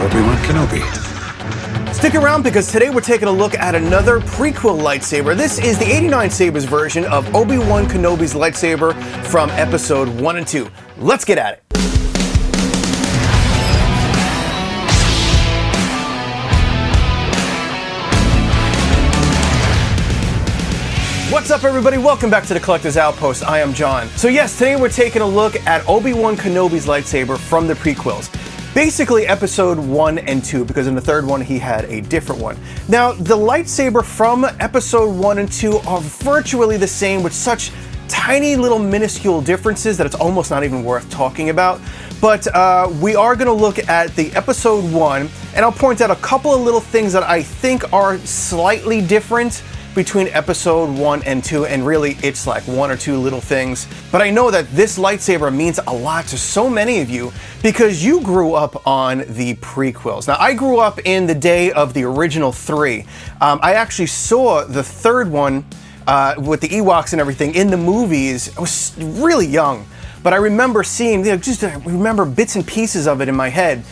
Obi-Wan Kenobi. Stick around because today we're taking a look at another prequel lightsaber. This is the 89sabers version of Obi-Wan Kenobi's lightsaber from episode 1 and 2. Let's get at it. What's up, everybody? Welcome back to the Collector's Outpost. I am John. So yes, today we're taking a look at Obi-Wan Kenobi's lightsaber from the prequels. Basically episode 1 and 2, because in the third one he had a different one. Now, the lightsaber from episode 1 and 2 are virtually the same with such tiny little minuscule differences that it's almost not even worth talking about. But we are going to look at the episode 1, and I'll point out a couple of little things that I think are slightly different between episode 1 and 2, and really it's like one or two little things. But I know that this lightsaber means a lot to so many of you because you grew up on the prequels. Now, I grew up in the day of the original 3. I actually saw the third one with the Ewoks and everything in the movies. I was really young. But I remember seeing, I remember bits and pieces of it in my head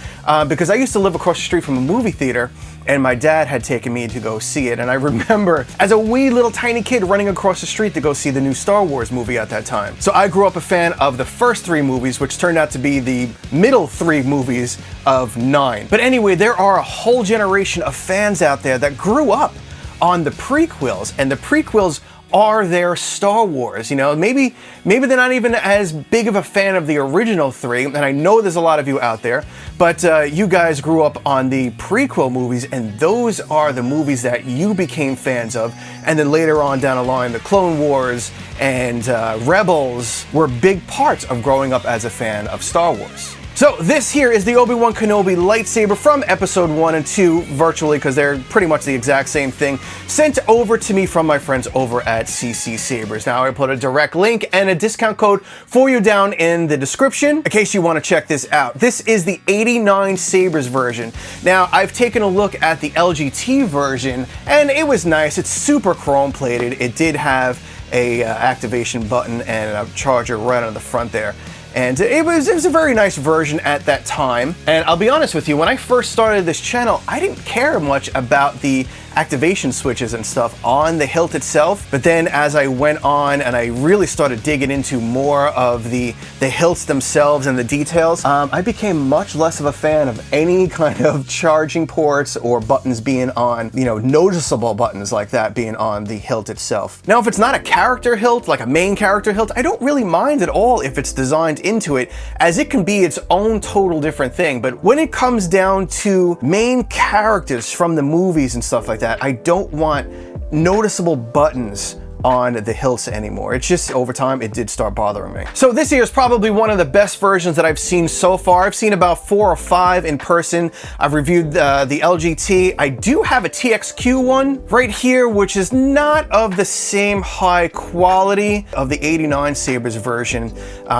because I used to live across the street from a movie theater, and my dad had taken me to go see it. And I remember as a wee little tiny kid running across the street to go see the new Star Wars movie at that time. So I grew up a fan of the first 3 movies, which turned out to be the middle 3 movies of 9. But anyway, there are a whole generation of fans out there that grew up on the prequels, and the prequels are their Star Wars. You know, maybe they're not even as big of a fan of the original 3, and I know there's a lot of you out there, but you guys grew up on the prequel movies, and those are the movies that you became fans of. And then later on down the line, the Clone Wars and Rebels were big parts of growing up as a fan of Star Wars. So this here is the Obi-Wan Kenobi lightsaber from episode 1 and 2, virtually, because they're pretty much the exact same thing, sent over to me from my friends over at CCSabers. Now, I put a direct link and a discount code for you down in the description in case you want to check this out. This is the 89sabers version. Now, I've taken a look at the LGT version, and it was nice. It's super chrome plated. It did have a activation button and a charger right on the front there. And it was a very nice version at that time. And I'll be honest with you, when I first started this channel, I didn't care much about the activation switches and stuff on the hilt itself. But then as I went on and I really started digging into more of the hilts themselves and the details, I became much less of a fan of any kind of charging ports or buttons being on, you know, noticeable buttons like that being on the hilt itself. Now, if it's not a character hilt, like a main character hilt, I don't really mind at all if it's designed into it, as it can be its own total different thing. But when it comes down to main characters from the movies and stuff like that, I don't want noticeable buttons on the hilts anymore. It's just, over time, it did start bothering me. So this here is probably one of the best versions that I've seen so far. I've seen about 4 or 5 in person. I've reviewed the LGT. I do have a TXQ one right here, which is not of the same high quality of the 89sabers version.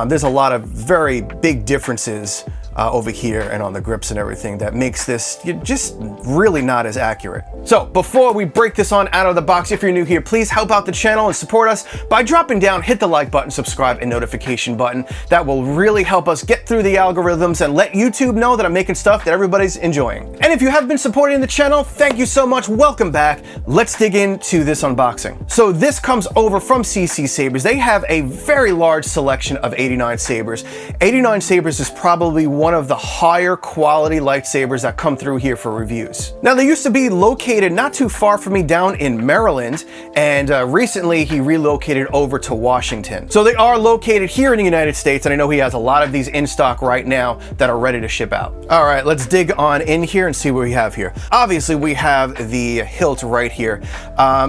There's a lot of very big differences over here and on the grips and everything that makes this just really not as accurate. So before we break this on out of the box, if you're new here, please help out the channel and support us by dropping down, hit the like button, subscribe, and notification button. That will really help us get through the algorithms and let YouTube know that I'm making stuff that everybody's enjoying. And if you have been supporting the channel, thank you so much. Welcome back. Let's dig into this unboxing. So this comes over from CCSabers. They have a very large selection of 89sabers. 89sabers is probably one of the higher quality lightsabers that come through here for reviews. Now, they used to be located not too far from me down in Maryland, and recently he relocated over to Washington. So they are located here in the United States, and I know he has a lot of these in stock right now that are ready to ship out. All right, let's dig on in here and see what we have here. Obviously, we have the hilt right here.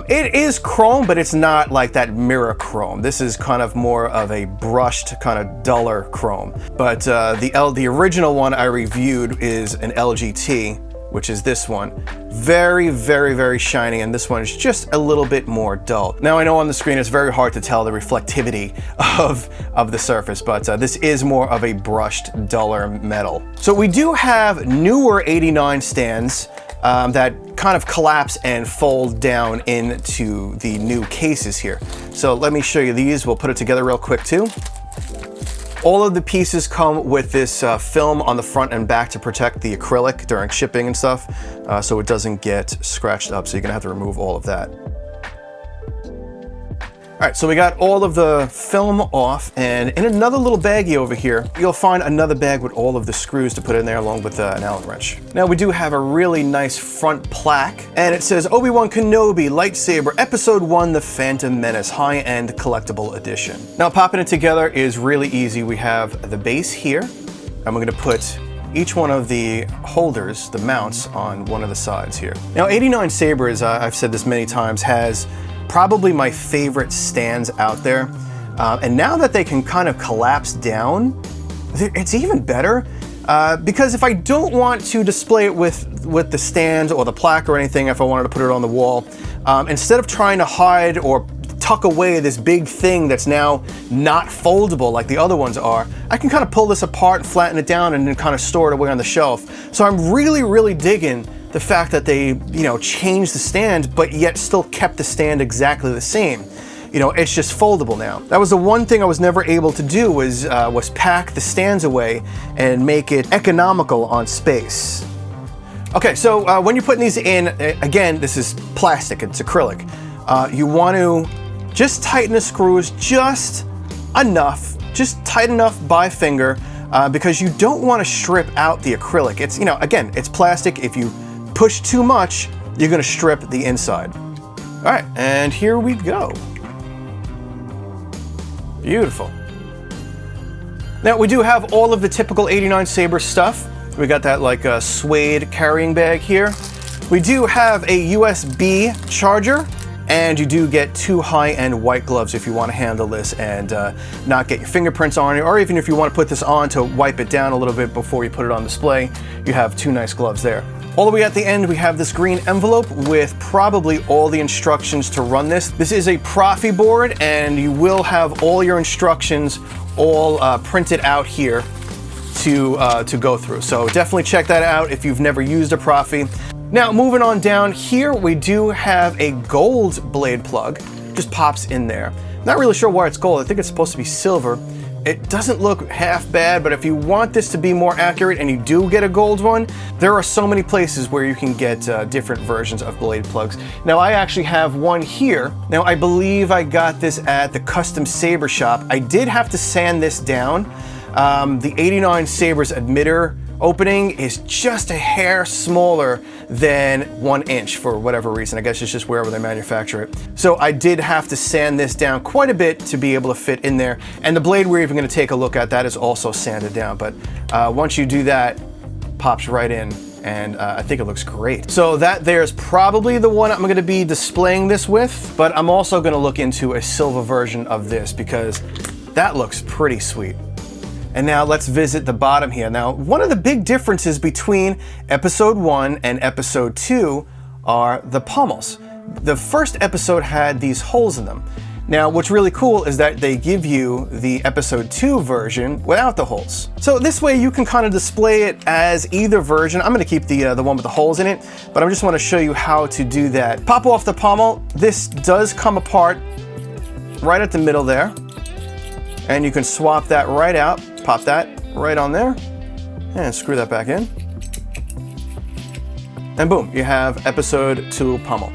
It is chrome, but it's not like that mirror chrome. This is kind of more of a brushed, kind of duller chrome. But the original one I reviewed is an LGT, which is this one. Very, very, very shiny, and this one is just a little bit more dull. Now, I know on the screen it's very hard to tell the reflectivity of the surface, but this is more of a brushed, duller metal. So we do have newer 89 stands that kind of collapse and fold down into the new cases here. So let me show you these. We'll put it together real quick too. All of the pieces come with this film on the front and back to protect the acrylic during shipping and stuff, so it doesn't get scratched up, so you're gonna have to remove all of that. All right, so we got all of the film off, and in another little baggie over here, you'll find another bag with all of the screws to put in there along with an Allen wrench. Now we do have a really nice front plaque, and it says Obi-Wan Kenobi Lightsaber Episode 1 The Phantom Menace High-End Collectible Edition. Now popping it together is really easy. We have the base here, and we're gonna put each one of the holders, the mounts, on one of the sides here. Now 89sabers, I've said this many times, has probably my favorite stands out there. And now that they can kind of collapse down, it's even better. Because if I don't want to display it with the stand or the plaque or anything, if I wanted to put it on the wall, instead of trying to hide or tuck away this big thing that's now not foldable like the other ones are, I can kind of pull this apart and flatten it down and then kind of store it away on the shelf. So I'm really, really digging the fact that they, changed the stand, but yet still kept the stand exactly the same. It's just foldable now. That was the one thing I was never able to do was pack the stands away and make it economical on space. Okay, so when you're putting these in, again, this is plastic, it's acrylic. You want to just tighten the screws just enough, just tight enough by finger, because you don't want to strip out the acrylic. It's, again, it's plastic. If you push too much, you're gonna strip the inside. All right, and here we go. Beautiful. Now we do have all of the typical 89sabers stuff. We got that like a suede carrying bag here. We do have a USB charger, and you do get 2 high-end white gloves if you want to handle this and not get your fingerprints on it, or even if you want to put this on to wipe it down a little bit before you put it on display, you have 2 nice gloves there. All the way at the end, we have this green envelope with probably all the instructions to run this. This is a Profi board, and you will have all your instructions all printed out here to go through. So definitely check that out if you've never used a Profi. Now, moving on down here, we do have a gold blade plug. Just pops in there. Not really sure why it's gold. I think it's supposed to be silver. It doesn't look half bad, but if you want this to be more accurate and you do get a gold one, there are so many places where you can get different versions of blade plugs. Now, I actually have one here. Now, I believe I got this at the Custom Saber shop. I did have to sand this down. The 89sabers emitter opening is just a hair smaller than 1 inch for whatever reason. I guess it's just wherever they manufacture it. So I did have to sand this down quite a bit to be able to fit in there. And the blade we're even going to take a look at, that is also sanded down. But once you do that, pops right in, and I think it looks great. So that there's probably the one I'm going to be displaying this with, but I'm also going to look into a silver version of this because that looks pretty sweet. And now let's visit the bottom here. Now, one of the big differences between Episode 1 and Episode 2 are the pommels. The first episode had these holes in them. Now, what's really cool is that they give you the Episode 2 version without the holes. So this way you can kind of display it as either version. I'm gonna keep the one with the holes in it, but I just wanna show you how to do that. Pop off the pommel. This does come apart right at the middle there. And you can swap that right out. Pop that right on there and screw that back in. And boom, you have Episode 2 pommel.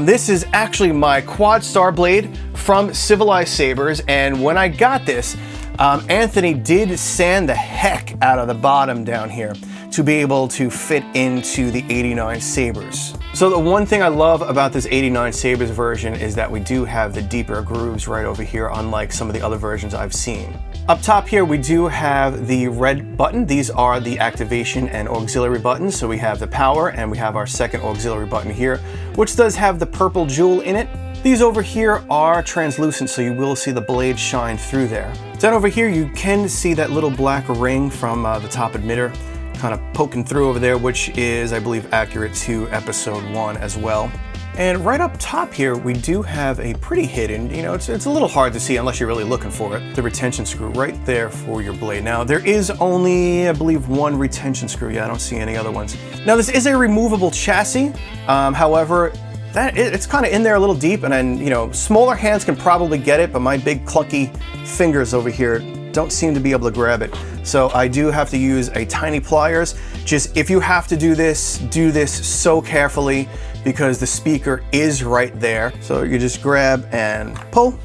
This is actually my quad star blade from CCSabers, and when I got this, Anthony did sand the heck out of the bottom down here to be able to fit into the 89sabers. So the one thing I love about this 89sabers version is that we do have the deeper grooves right over here, unlike some of the other versions I've seen. Up top here, we do have the red button. These are the activation and auxiliary buttons. So we have the power, and we have our second auxiliary button here, which does have the purple jewel in it. These over here are translucent, so you will see the blade shine through there. Down over here, you can see that little black ring from the top emitter kind of poking through over there, which is, I believe, accurate to Episode 1 as well. And right up top here, we do have a pretty hidden, it's a little hard to see unless you're really looking for it, the retention screw right there for your blade. Now, there is only, I believe, 1 retention screw. Yeah, I don't see any other ones. Now, this is a removable chassis. However, it's kind of in there a little deep, and then, smaller hands can probably get it, but my big clunky fingers over here don't seem to be able to grab it. So I do have to use a tiny pliers. Just if you have to do this so carefully because the speaker is right there. So you just grab and pull.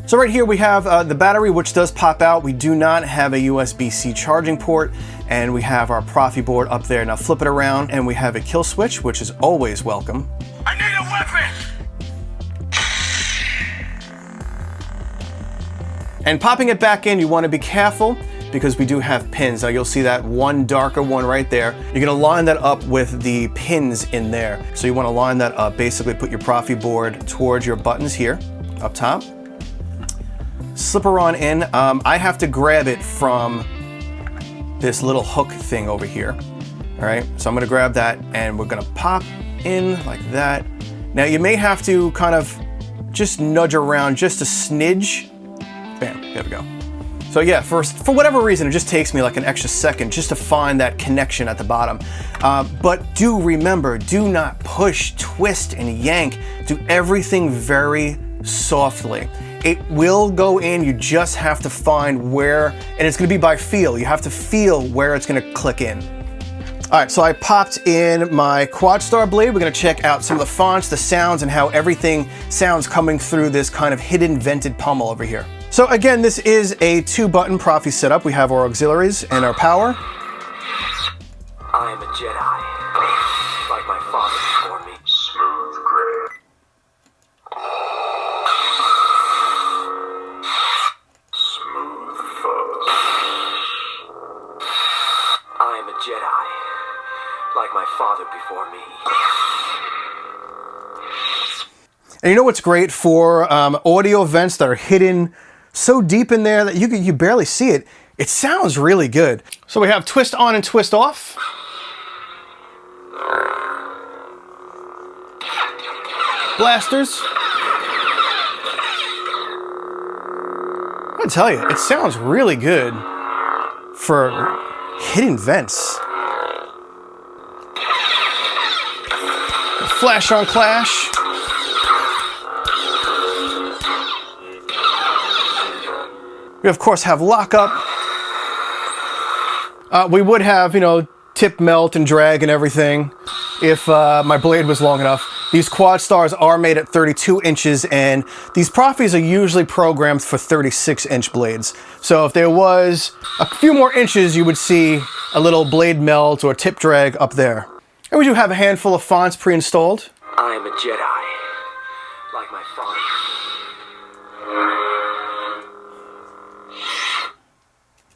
So right here we have the battery, which does pop out. We do not have a USB-C charging port, and we have our Profi board up there. Now flip it around and we have a kill switch, which is always welcome. I need a weapon! And popping it back in, you want to be careful because we do have pins. Now you'll see that one darker one right there. You're gonna line that up with the pins in there. So you want to line that up, basically put your Profi board towards your buttons here, up top. Slip her on in. I have to grab it from this little hook thing over here. All right, so I'm gonna grab that and we're gonna pop in like that. Now you may have to kind of just nudge around just a smidge. Bam, there we go. So yeah, for whatever reason, it just takes me like an extra second just to find that connection at the bottom. But do remember, do not push, twist, and yank. Do everything very softly. It will go in, you just have to find where, and it's gonna be by feel. You have to feel where it's gonna click in. All right, so I popped in my Quad Star blade. We're gonna check out some of the fonts, the sounds, and how everything sounds coming through this kind of hidden vented pommel over here. So again, this is a 2-button Profi setup. We have our auxiliaries and our power. I am a Jedi, like my father before me. Smooth gray. Smooth fuzz. I am a Jedi, like my father before me. And you know what's great for audio vents that are hidden so deep in there that you barely see it? It sounds really good. So we have twist on and twist off. Blasters. I gotta tell you, it sounds really good for hidden vents. Flash on clash. We of course have lockup. We would have, tip melt and drag and everything if my blade was long enough. These Quad Stars are made at 32 inches and these Profis are usually programmed for 36-inch blades. So if there was a few more inches, you would see a little blade melt or tip drag up there. And we do have a handful of fonts pre-installed. I am a Jedi, like my father.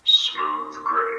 Smooth gray.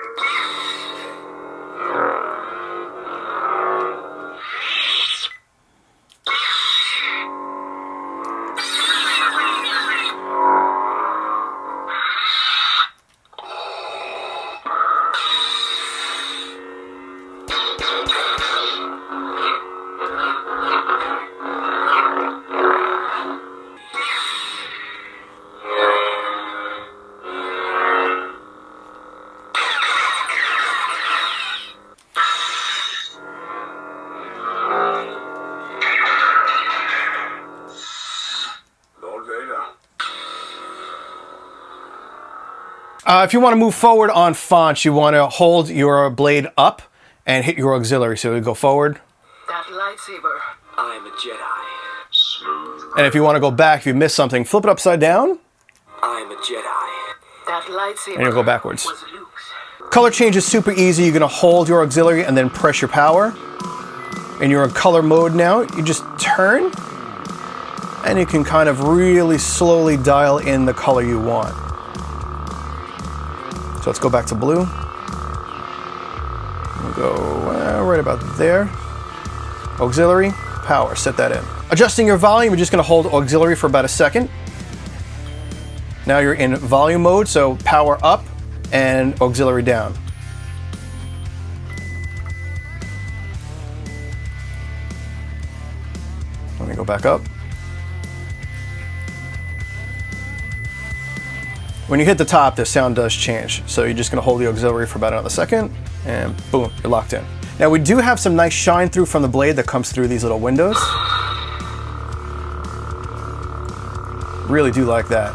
If you want to move forward on fonts, you want to hold your blade up and hit your auxiliary. So we go forward. That lightsaber. I am a Jedi. Smooth. And if you want to go back, if you miss something, flip it upside down. I am a Jedi. That lightsaber. And you'll go backwards. Was Luke's. Color change is super easy. You're going to hold your auxiliary and then press your power. And you're in color mode now. You just turn. And you can kind of really slowly dial in the color you want. So let's go back to blue. We'll go right about there. Auxiliary, power, set that in. Adjusting your volume, you're just gonna hold auxiliary for about a second. Now you're in volume mode, so power up and auxiliary down. Let me go back up. When you hit the top, the sound does change. So you're just gonna hold the auxiliary for about another second, and boom, you're locked in. Now we do have some nice shine through from the blade that comes through these little windows. Really do like that.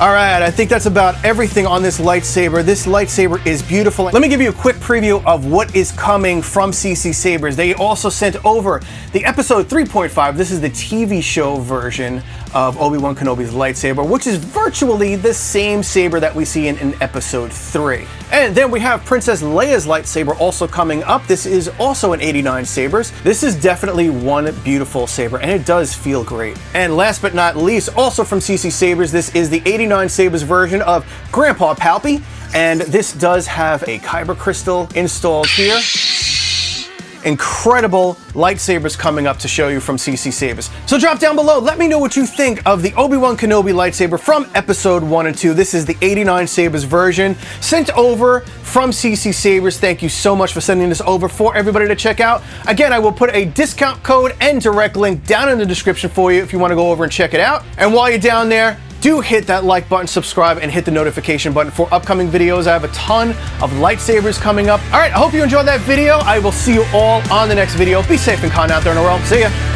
All right, I think that's about everything on this lightsaber. This lightsaber is beautiful. Let me give you a quick preview of what is coming from CCSabers. They also sent over the episode 3.5. This is the TV show version of Obi-Wan Kenobi's lightsaber, which is virtually the same saber that we see in episode 3. And then we have Princess Leia's lightsaber also coming up. This is also an 89 sabers. This is definitely one beautiful saber, and it does feel great. And last but not least, also from CCSabers, this is the 89 sabers version of Grandpa Palpy, and this does have a kyber crystal installed here. Incredible lightsabers coming up to show you from CCSabers. So drop down below, let me know what you think of the Obi-Wan Kenobi lightsaber from episode 1 and 2. This is the 89 sabers version sent over from CCSabers. Thank you so much for sending this over for everybody to check out. Again, I will put a discount code and direct link down in the description for you if you want to go over and check it out. And while you're down there, do hit that like button, subscribe, and hit the notification button for upcoming videos. I have a ton of lightsabers coming up. All right, I hope you enjoyed that video. I will see you all on the next video. Be safe and kind out there in the world. See ya.